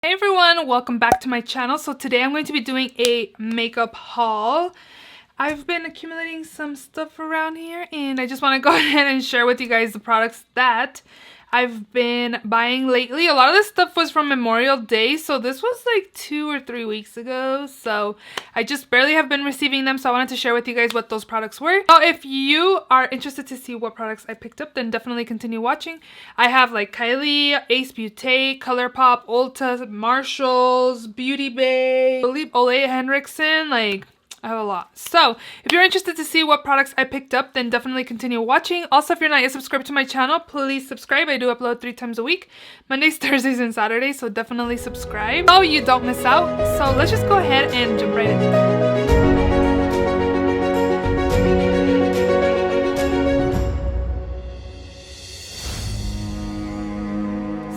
Hey everyone, welcome back to my channel. So today I'm going to be doing a makeup haul. I've been accumulating some stuff around here and I just want to go ahead and share with you guys the products that I've been buying lately. A lot of this stuff was from Memorial Day, so this was like 2 or 3 weeks ago. So I just barely have been receiving them, so I wanted to share with you guys what those products were. So if you are interested to see what products I picked up, then definitely continue watching. I have like Kylie, Ace Beauté, ColourPop, Ulta, Marshalls, Beauty Bay, I believe Ole Henriksen, like I have a lot. So if you're interested to see what products I picked up, then definitely continue watching. Also, if you're not yet subscribed to my channel, please subscribe. I do upload 3 times a week, Mondays, Thursdays, and Saturdays, so definitely subscribe so you don't miss out. So let's just go ahead and jump right into it.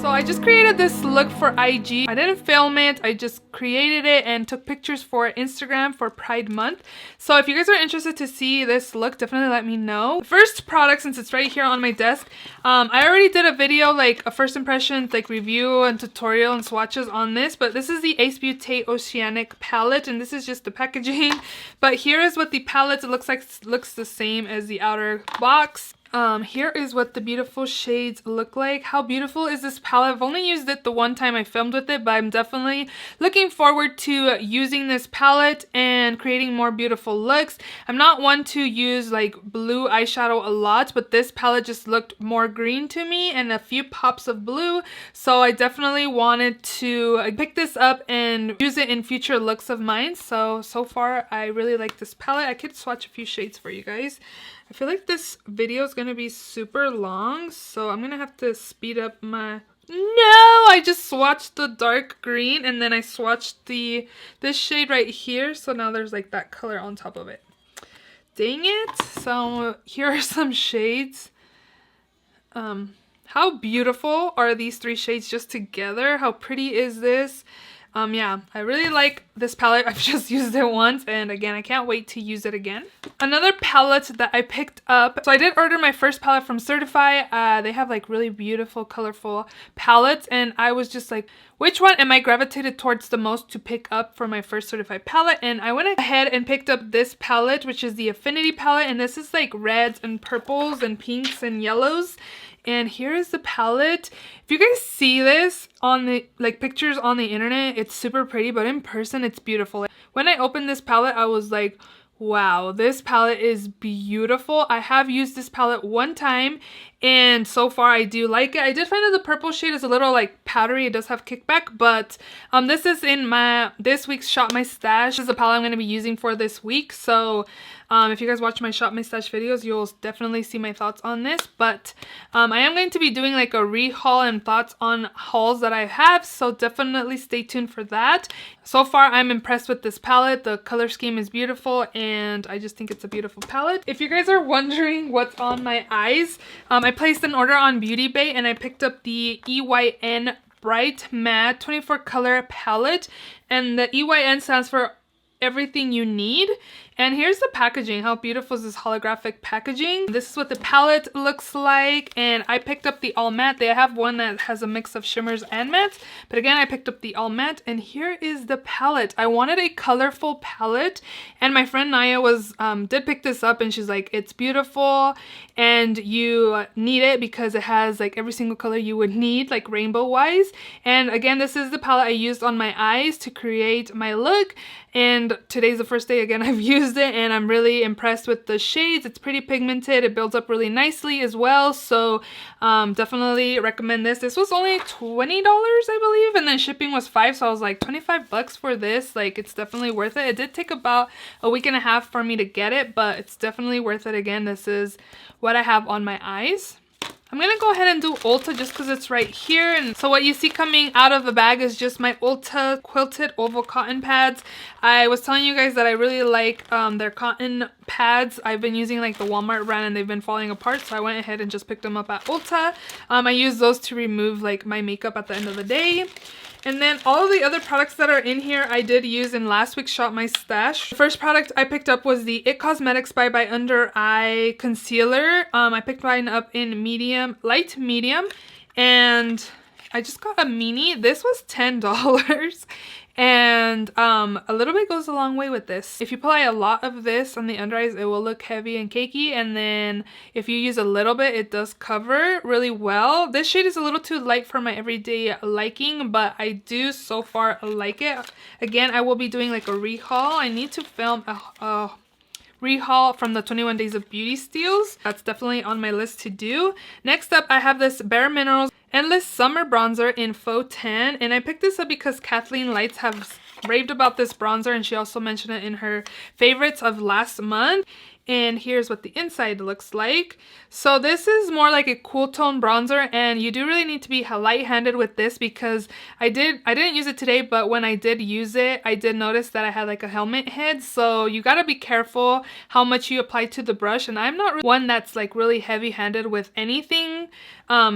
So I just created this look for IG. I didn't film it, I just created it and took pictures for Instagram for Pride Month. So if you guys are interested to see this look, definitely let me know. The first product, since it's right here on my desk, I already did a video, like a first impressions, like review and tutorial and swatches on this, but this is the Ace Beauté Oceanic palette, and this is just the packaging. But here is what the palette looks like. It looks the same as the outer box. Here is what the beautiful shades look like. How beautiful is this palette? I've only used it the one time I filmed with it, but I'm definitely looking forward to using this palette and creating more beautiful looks. I'm not one to use like blue eyeshadow a lot, but this palette just looked more green to me and a few pops of blue. So I definitely wanted to pick this up and use it in future looks of mine. So far I really like this palette. I could swatch a few shades for you guys. I feel like this video is going to be super long, so I'm going to have to speed up my... No! I just swatched the dark green and then I swatched this shade right here, so now there's like that color on top of it. Dang it! So here are some shades. How beautiful are these 3 shades just together? How pretty is this? Yeah, I really like this palette. I've just used it once, and again, I can't wait to use it again. Another palette that I picked up, so I did order my first palette from Certify. They have like really beautiful, colorful palettes, and I was just like, which one am I gravitated towards the most to pick up for my first Certified palette? And I went ahead and picked up this palette, which is the Affinity palette, and this is like reds and purples and pinks and yellows. And here is the palette. If you guys see this on the pictures on the internet, it's super pretty, but in person it's beautiful. When I opened this palette, I was like, wow, this palette is beautiful. I have used this palette one time and so far I do like it. I did find that the purple shade is a little like powdery. It does have kickback, but this is in this week's Shop My Stash. This is the palette I'm going to be using for this week. So if you guys watch my Shop My Stash videos, you'll definitely see my thoughts on this. But I am going to be doing like a re-haul and thoughts on hauls that I have, so definitely stay tuned for that. So far, I'm impressed with this palette. The color scheme is beautiful, and I just think it's a beautiful palette. If you guys are wondering what's on my eyes, I placed an order on Beauty Bay, and I picked up the EYN Bright Matte 24 color palette, and the EYN stands for Everything You Need. And here's the packaging. How beautiful is this holographic packaging? This is what the palette looks like, and I picked up the all matte. They have one that has a mix of shimmers and mattes, but again, I picked up the all matte, and here is the palette. I wanted a colorful palette, and my friend Naya did pick this up, and she's like, it's beautiful, and you need it because it has like every single color you would need, like rainbow wise. And again, this is the palette I used on my eyes to create my look, and today's the first day again I've used it, and I'm really impressed with the shades. It's pretty pigmented. It builds up really nicely as well, so definitely recommend this. This was only $20, I believe, and then shipping was $5, so I was like, 25 bucks for this. Like, it's definitely worth it. It did take about a week and a half for me to get it, but it's definitely worth it. Again, this is what I have on my eyes. I'm gonna go ahead and do Ulta just because it's right here. And so what you see coming out of the bag is just my Ulta quilted oval cotton pads. I was telling you guys that I really like their cotton pads. I've been using like the Walmart brand and they've been falling apart, so I went ahead and just picked them up at Ulta. I use those to remove like my makeup at the end of the day. And then all of the other products that are in here I did use in last week's Shop My Stash. The first product I picked up was the IT Cosmetics by Under Eye Concealer. I picked mine up in medium, light medium, and I just got a mini. This was $10. And a little bit goes a long way with this. If you apply a lot of this on the under eyes, it will look heavy and cakey. And then if you use a little bit, it does cover really well. This shade is a little too light for my everyday liking, but I do so far like it. Again, I will be doing like a rehaul. I need to film a rehaul from the 21 Days of Beauty steals. That's definitely on my list to do. Next up, I have this Bare Minerals Endless Summer Bronzer in Faux Tan, and I picked this up because Kathleen Lights have raved about this bronzer, and she also mentioned it in her favorites of last month. And here's what the inside looks like. So this is more like a cool tone bronzer, and you do really need to be light-handed with this because I didn't use it today, but when I did use it, I did notice that I had like a helmet head. So you gotta be careful how much you apply to the brush, and I'm not one that's like really heavy-handed with anything.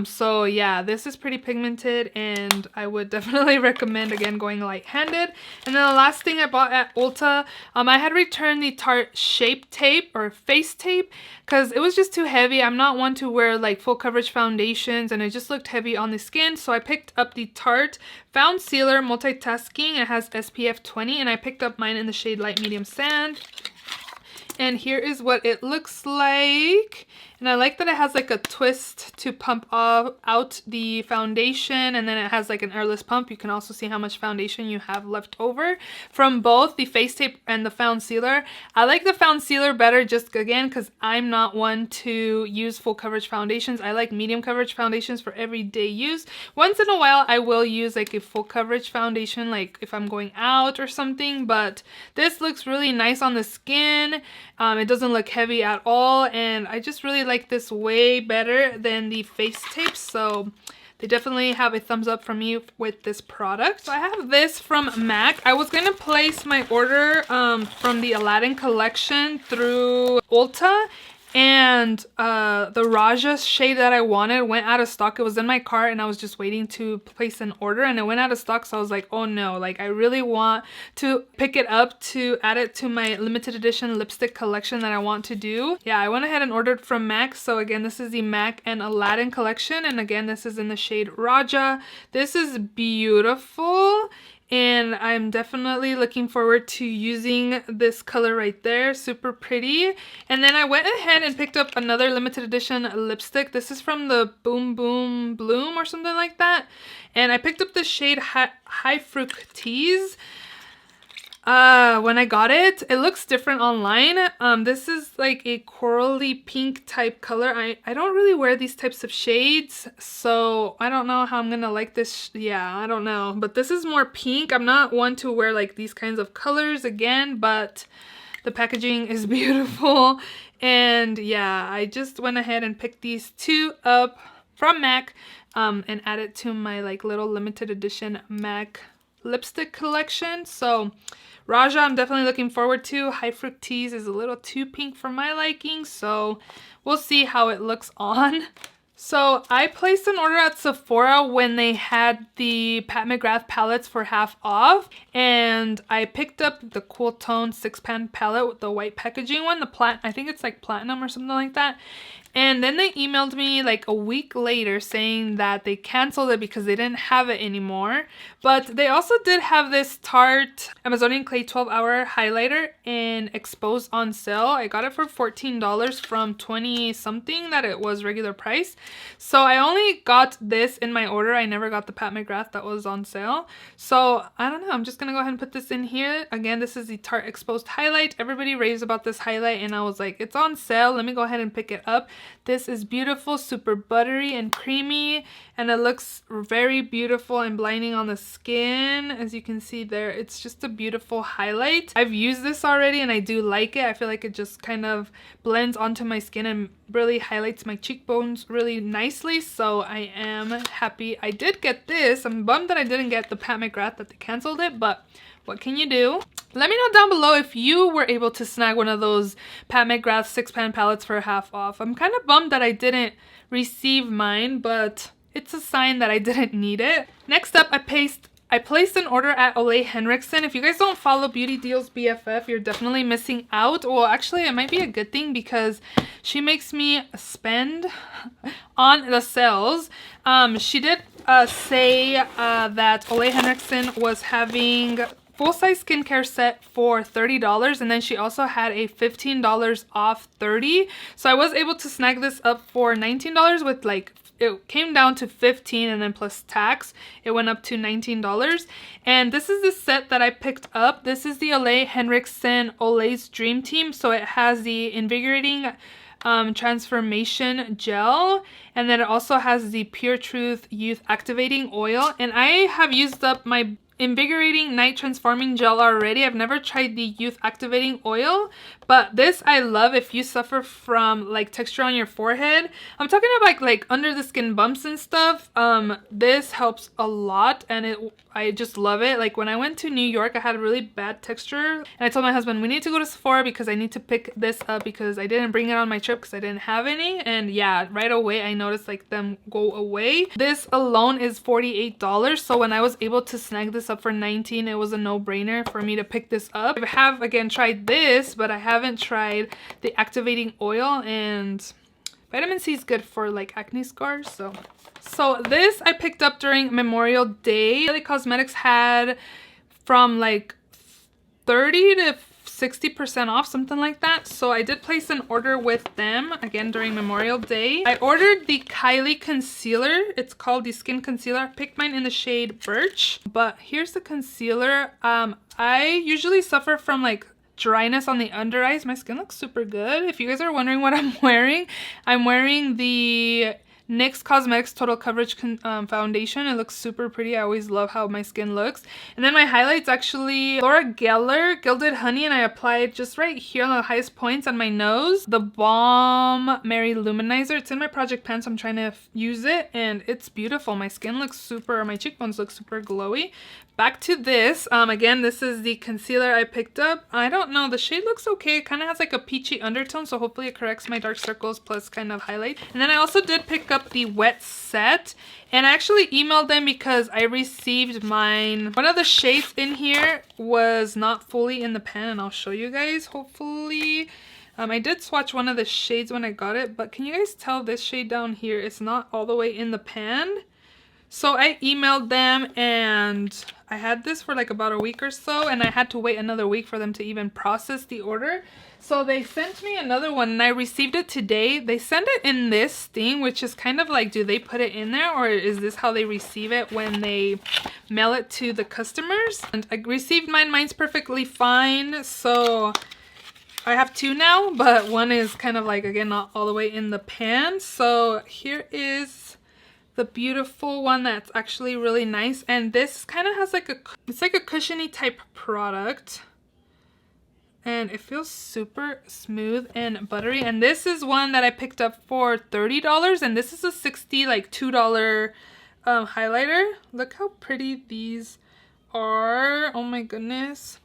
So yeah, this is pretty pigmented, and I would definitely recommend again going light-handed. And then the last thing I bought at Ulta, I had returned the Tarte Shape Tape or Face Tape because it was just too heavy. I'm not one to wear like full coverage foundations, and it just looked heavy on the skin. So I picked up the Tarte Found Sealer Multitasking. It has SPF 20, and I picked up mine in the shade Light Medium Sand. And here is what it looks like. And I like that it has like a twist to pump out the foundation, and then it has like an airless pump. You can also see how much foundation you have left over from both the Face Tape and the Found Sealer. I like the Found Sealer better just again because I'm not one to use full coverage foundations. I like medium coverage foundations for everyday use. Once in a while I will use like a full coverage foundation like if I'm going out or something, but this looks really nice on the skin. It doesn't look heavy at all, and I just really like this way better than the Face Tape, so they definitely have a thumbs up from me with this product. So I have this from MAC. I was gonna place my order from the Aladdin collection through Ulta, and the Raja shade that I wanted went out of stock. It was in my cart, and I was just waiting to place an order, and it went out of stock. So I was like, oh no, like I really want to pick it up to add it to my limited edition lipstick collection that I want to do. Yeah, I went ahead and ordered from MAC. So again, this is the MAC and Aladdin collection, and again, this is in the shade Raja. This is beautiful, and I'm definitely looking forward to using this color right there. Super pretty. And then I went ahead and picked up another limited edition lipstick. This is from the Boom Boom Bloom or something like that. And I picked up the shade High Fructise. When I got it, it looks different online. This is like a corally pink type color. I don't really wear these types of shades, so I don't know how I'm gonna like this. Yeah, I don't know, but this is more pink. I'm not one to wear like these kinds of colors again, but the packaging is beautiful. And yeah, I just went ahead and picked these two up from MAC and added to my like little limited edition MAC lipstick collection. So Raja, I'm definitely looking forward to. High Fructise is a little too pink for my liking, so we'll see how it looks on. So I placed an order at Sephora when they had the Pat McGrath palettes for half off, and I picked up the Cool Tone 6-pan palette with the white packaging one, I think it's like platinum or something like that. And then they emailed me like a week later saying that they canceled it because they didn't have it anymore. But they also did have this Tarte Amazonian Clay 12-hour highlighter in Expose on sale. I got it for $14 from 20 something that it was regular price. So I only got this in my order. I never got the Pat McGrath that was on sale. So I don't know. I'm just going to go ahead and put this in here. Again, this is the Tarte Exposed highlight. Everybody raves about this highlight, and I was like, it's on sale. Let me go ahead and pick it up. This is beautiful, super buttery and creamy, and it looks very beautiful and blinding on the skin. As you can see there, it's just a beautiful highlight. I've used this already and I do like it. I feel like it just kind of blends onto my skin and really highlights my cheekbones really nicely, so I am happy I did get this. I'm bummed that I didn't get the Pat McGrath, that they canceled it, but what can you do? Let me know down below if you were able to snag one of those Pat McGrath 6-pan palettes for half off. I'm kind of bummed that I didn't receive mine, but it's a sign that I didn't need it. Next up, I placed an order at Ole Henriksen. If you guys don't follow Beauty Deals BFF, you're definitely missing out. Well, actually, it might be a good thing because she makes me spend on the sales. She did say that Ole Henriksen was having full-size skincare set for $30, and then she also had a $15 off 30. So I was able to snag this up for $19 with like, it came down to $15, and then plus tax it went up to $19. And this is the set that I picked up. This is the Ole Henriksen Ole's Dream Team. So it has the invigorating transformation gel, and then it also has the Pure Truth Youth Activating Oil. And I have used up my invigorating night transforming gel already. I've never tried the youth activating oil, but this I love if you suffer from like texture on your forehead. I'm talking about like under the skin bumps and stuff. This helps a lot, and I just love it. Like when I went to New York, I had a really bad texture, and I told my husband we need to go to Sephora because I need to pick this up because I didn't bring it on my trip because I didn't have any. And yeah, right away I noticed like them go away. This alone is $48, so when I was able to snag this up for $19, it was a no-brainer for me to pick this up. I have again tried this, but I haven't tried the activating oil, and vitamin C is good for like acne scars. So this I picked up during Memorial Day. The Cosmetics had from like 30 to 60% off, something like that. So I did place an order with them again during Memorial Day. I ordered the Kylie concealer. It's called the Skin Concealer. I picked mine in the shade Birch. But here's the concealer. I usually suffer from like dryness on the under eyes. My skin looks super good. If you guys are wondering what I'm wearing the NYX Cosmetics Total Coverage Foundation. It looks super pretty. I always love how my skin looks. And then my highlights actually Laura Geller Gilded Honey, and I apply it just right here on the highest points on my nose. The Balm Mary Luminizer. It's in my project pan, so I'm trying to use it, and it's beautiful. My skin looks super, my cheekbones look super glowy. Back to this. Again, this is the concealer I picked up. I don't know, the shade looks okay. It kind of has like a peachy undertone, so hopefully it corrects my dark circles plus kind of highlight. And then I also did pick up the wet set, and I actually emailed them because I received mine. One of the shades in here was not fully in the pan, and I'll show you guys hopefully. I did swatch one of the shades when I got it, but can you guys tell this shade down here is not all the way in the pan? So I emailed them, and I had this for like about a week or so, and I had to wait another week for them to even process the order. So they sent me another one, and I received it today. They send it in this thing, which is kind of like, do they put it in there, or is this how they receive it when they mail it to the customers? And I received mine. Mine's perfectly fine. So I have two now, but one is kind of like, again, not all the way in the pan. So here is the beautiful one that's actually really nice, and this kind of has like it's like a cushiony type product, and it feels super smooth and buttery. And this is one that I picked up for $30, and this is a $2 highlighter. Look how pretty these are. Oh my goodness,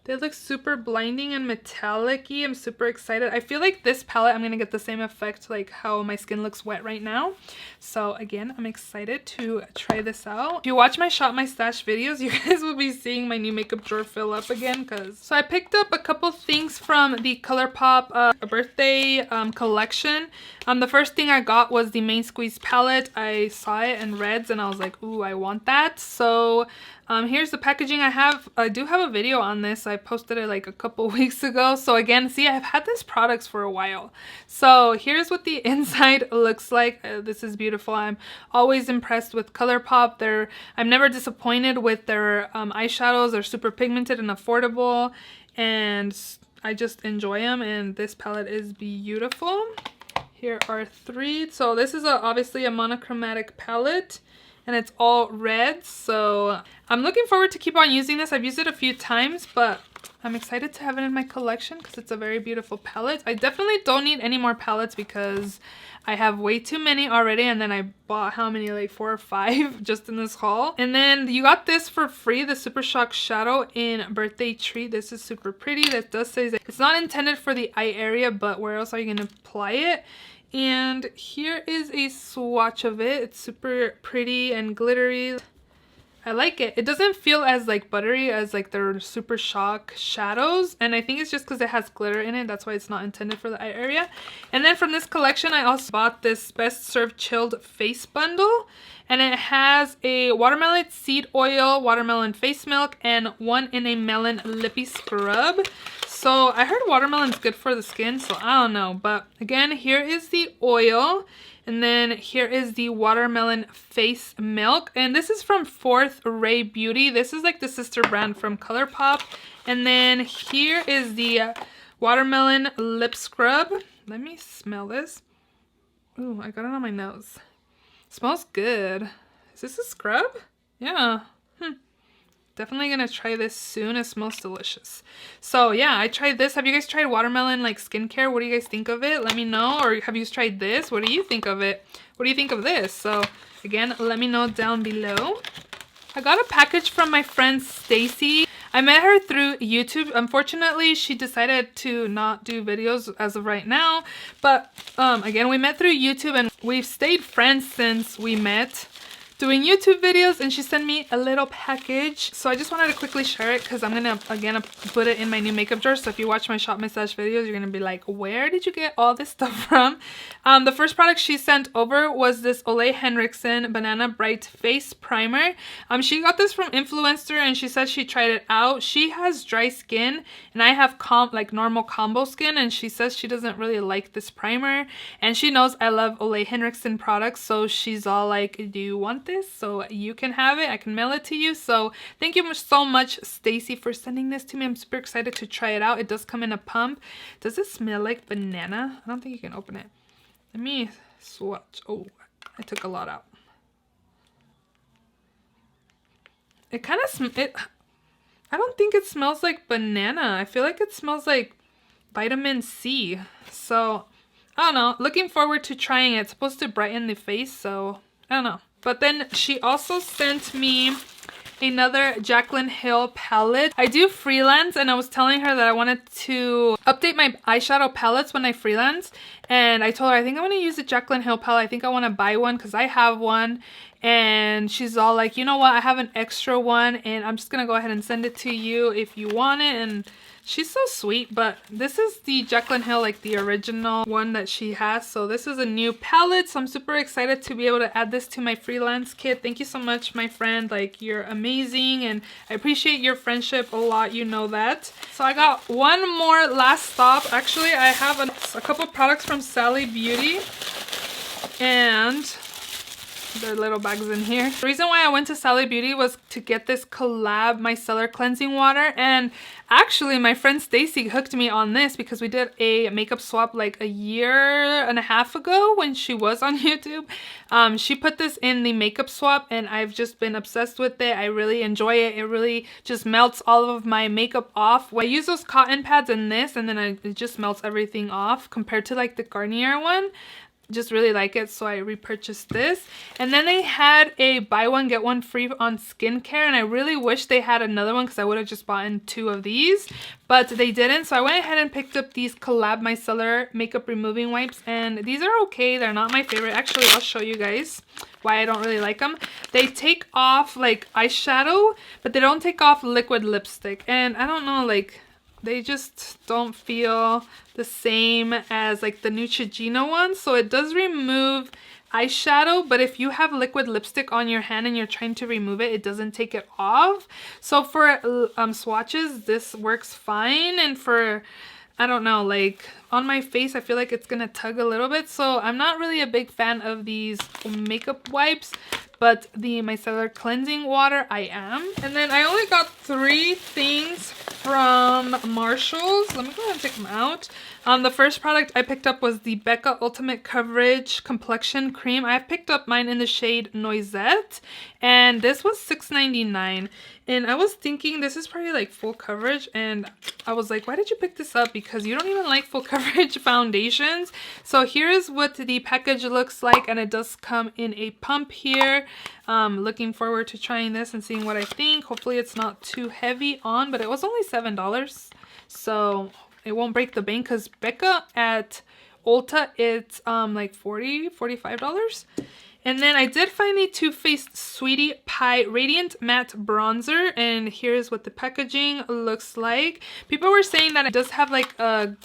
they look super blinding and metallic-y. I'm super excited. I feel like this palette, I'm going to get the same effect like how my skin looks wet right now. So again, I'm excited to try this out. If you watch my Shop My Stash videos, you guys will be seeing my new makeup drawer fill up again. So I picked up a couple things from the ColourPop birthday collection. The first thing I got was the Main Squeeze palette. I saw it in reds, and I was like, ooh, I want that. So here's the packaging. I do have a video on this. I posted it like a couple weeks ago. So again, see, I've had this products for a while. So here's what the inside looks like. This is beautiful. I'm always impressed with ColourPop. I'm never disappointed with their eyeshadows. They're super pigmented and affordable, and I just enjoy them. And this palette is beautiful. Here are three. So this is obviously a monochromatic palette, and it's all red. So I'm looking forward to keep on using this. I've used it a few times, but I'm excited to have it in my collection because it's a very beautiful palette. I definitely don't need any more palettes because I have way too many already, and then I bought how many, like 4 or 5 just in this haul. And then you got this for free, the Super Shock Shadow in Birthday Treat. This is super pretty. That does say that it's not intended for the eye area, but where else are you going to apply it? And here is a swatch of it. It's super pretty and glittery. I like it. It doesn't feel as like buttery as like their Super Shock shadows, and I think it's just because it has glitter in it. That's why it's not intended for the eye area. And then from this collection, I also bought this Best Served Chilled Face Bundle, and it has a watermelon seed oil, watermelon face milk, and 1 in a melon lippy scrub. So I heard watermelon's good for the skin, so I don't know. But again, here is the oil. And then here is the watermelon face milk. And this is from Fourth Ray Beauty. This is like the sister brand from ColourPop. And then here is the watermelon lip scrub. Let me smell this. Ooh, I got it on my nose. It smells good. Is this a scrub? Yeah. Definitely gonna try this soon. It smells delicious. So yeah, I tried this. Have you guys tried watermelon like skincare? What do you guys think of it? Let me know. Or have you tried this? What do you think of it? What do you think of this? So again, let me know down below. I got a package from my friend Stacy. I met her through YouTube. Unfortunately, she decided to not do videos as of right now. But again, we met through YouTube and we've stayed friends since we met doing YouTube videos, and she sent me a little package. So I just wanted to quickly share it because I'm gonna again put it in my new makeup drawer. So if you watch my shop my stash videos, you're gonna be like, where did you get all this stuff from? The first product she sent over was this Ole Henriksen Banana Bright Face Primer. She got this from Influenster and she said she tried it out. She has dry skin and I have like normal combo skin, and she says she doesn't really like this primer, and she knows I love Ole Henriksen products, so she's all like, do you want this? So you can have it. I can mail it to you. So thank you so much, Stacy, for sending this to me. I'm super excited to try it out. It does come in a pump. Does it smell like banana? I don't think you can open it. Let me swatch. Oh, I took a lot out. It kind of I don't think it smells like banana. I feel like it smells like vitamin C. So I don't know. Looking forward to trying it. It's supposed to brighten the face, so I don't know. But then she also sent me another Jaclyn Hill palette. I do freelance, and I was telling her that I wanted to update my eyeshadow palettes when I freelance. And I told her I think I want to use the Jaclyn Hill palette. I think I want to buy one because I have one. And she's all like, you know what? I have an extra one, and I'm just going to go ahead and send it to you if you want it. And she's so sweet. But this is the Jaclyn Hill, like the original one that she has. So this is a new palette. So I'm super excited to be able to add this to my freelance kit. Thank you so much, my friend. Like, you're amazing, and I appreciate your friendship a lot. You know that. So I got one more last stop. Actually, I have a couple products from Sally Beauty, and their little bags in here. The reason why I went to Sally Beauty was to get this collab micellar cleansing water, and actually my friend Stacy hooked me on this because we did a makeup swap like a year and a half ago when she was on YouTube. She put this in the makeup swap, and I've just been obsessed with it. I really enjoy it. It really just melts all of my makeup off. I use those cotton pads in this, and then it just melts everything off compared to like the Garnier one. Just really like it, so I repurchased this. And then they had a buy one get one free on skincare, and I really wish they had another one because I would have just bought 2 of these, but they didn't. So I went ahead and picked up these Collab Micellar makeup removing wipes, and these are okay. They're not my favorite. Actually, I'll show you guys why I don't really like them. They take off like eyeshadow, but they don't take off liquid lipstick, and I don't know, like, they just don't feel the same as like the Neutrogena one. So it does remove eyeshadow, but if you have liquid lipstick on your hand and you're trying to remove it, it doesn't take it off. So for swatches, this works fine. And for, I don't know, like on my face, I feel like it's gonna tug a little bit. So I'm not really a big fan of these makeup wipes, but the micellar cleansing water I am. And then I only got 3 things from Marshalls. Let me go ahead and take them out. The first product I picked up was the Becca Ultimate Coverage Complexion Cream. I picked up mine in the shade Noisette, and this was $6.99. And I was thinking this is probably like full coverage, and I was like, why did you pick this up? Because you don't even like full coverage foundations. So here's what the package looks like, and it does come in a pump here. Looking forward to trying this and seeing what I think. Hopefully it's not too heavy on, but it was only $7, so it won't break the bank, because Becca at Ulta, it's like $45. And then I did find the Too Faced Sweetie Pie Radiant Matte Bronzer, and here's what the packaging looks like. People were saying that it does have like a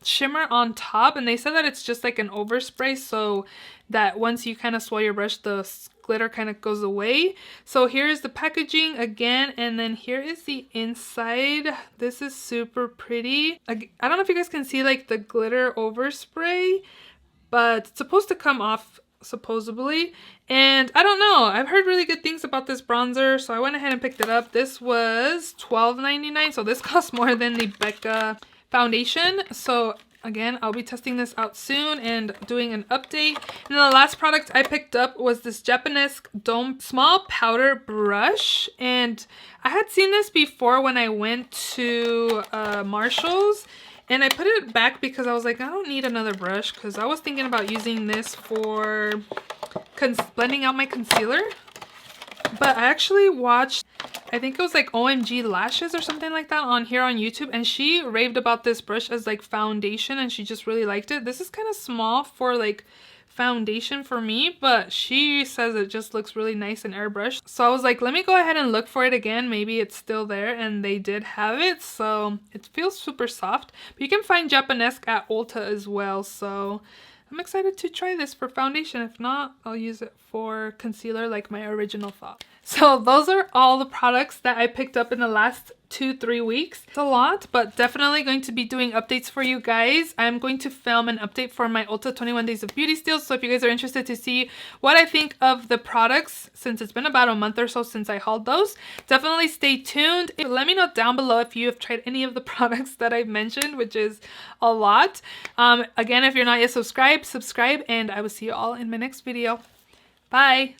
shimmer on top, and they said that it's just like an overspray, so that once you kind of swirl your brush, the glitter kind of goes away. So here's the packaging again, and then here is the inside. This is super pretty. I don't know if you guys can see like the glitter overspray, but it's supposed to come off supposedly, and I don't know, I've heard really good things about this bronzer, so I went ahead and picked it up. This was $12.99, so this costs more than the Becca foundation. So again, I'll be testing this out soon and doing an update. And then the last product I picked up was this Japonesque Dome Small Powder Brush, and I had seen this before when I went to Marshall's, and I put it back because I was like, I don't need another brush, because I was thinking about using this for blending out my concealer. But I actually watched, I think it was like OMG Lashes or something like that on here on YouTube, and she raved about this brush as like foundation, and she just really liked it. This is kind of small for like foundation for me, but she says it just looks really nice and airbrushed. So I was like, let me go ahead and look for it again. Maybe it's still there, and they did have it. So it feels super soft. But you can find Japonesque at Ulta as well. So I'm excited to try this for foundation. If not, I'll use it for concealer like my original thought. So those are all the products that I picked up in the last 2-3 weeks. It's a lot, but definitely going to be doing updates for you guys. I'm going to film an update for my Ulta 21 Days of Beauty steals. So if you guys are interested to see what I think of the products, since it's been about a month or so since I hauled those, definitely stay tuned. Let me know down below if you have tried any of the products that I've mentioned, which is a lot. Again, if you're not yet subscribed, subscribe, and I will see you all in my next video. Bye!